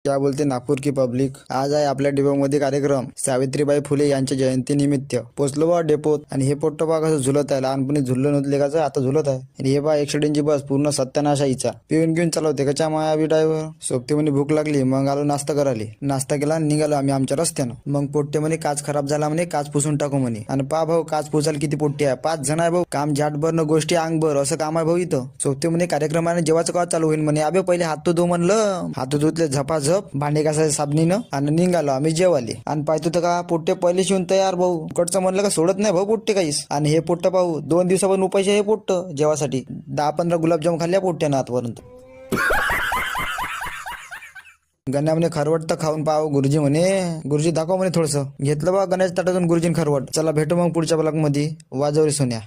क्या बोलते नागपूर की पब्लिक। आज आहे आपल्या डेपोमध्ये कार्यक्रम सावित्रीबाई फुले यांच्या जयंतीनिमित्त पोचलो बा डेपोत आणि हे पोट्ट बा कसं झुलत आहे, लहानपणी झुललं नव्हतं लेखाचं, आता झुलत आहे। आणि हे बा 101ची बस पूर्ण सत्यानाशाईचा पिऊन घेऊन चालवते कच्या मायावी ड्रायव्हर। सोबती म्हणे भूक लागली, मग आलो नाश्ता करायला, नाश्ता केला आणि निघालो आम्ही आमच्या रस्त्यानं। मग पोट्टे म्हणे काच खराब झाला म्हणे, काच पुसून टाकू म्हणे। आणि पा भाऊ काच पुसायला किती पोट्टे आहे, 5 जण आहे भाऊ, काम जाटभर न गोष्टी अंगभर, असं काम आहे भाऊ इथं। सोबती म्हणे कार्यक्रमाने जेवायचं का चालू होईल म्हणे, अबे पहिले हात धुतो म्हणलं, हात धुतले झपाझप भांडे घासायचे साबणीनं आणि निघालो आम्ही जेवाले। आणि पाहतो तर का पोट्टे पहिले शिवून तयार भाऊ, कडचं म्हणलं का सोडत नाही भाऊ पोट्टे काहीच। आणि हे पोट्ट पाहू 2 दिवसापासून उपाशी हे पोट्ट जेवासाठी, 10-15 गुलाबजाम खाल्ल्या पोट्ट्यानं आजपर्यंत। गण्या म्हणे खरवट तर खाऊन पाहू गुरुजी म्हणे, गुरुजी दाखव म्हणे थोडस। घेतलं बा गण्याच्या ताटातून गुरुजीन खरवट। चला भेटू मग पुढच्या ब्लॉग मध्ये, वाजवरी सोन्या।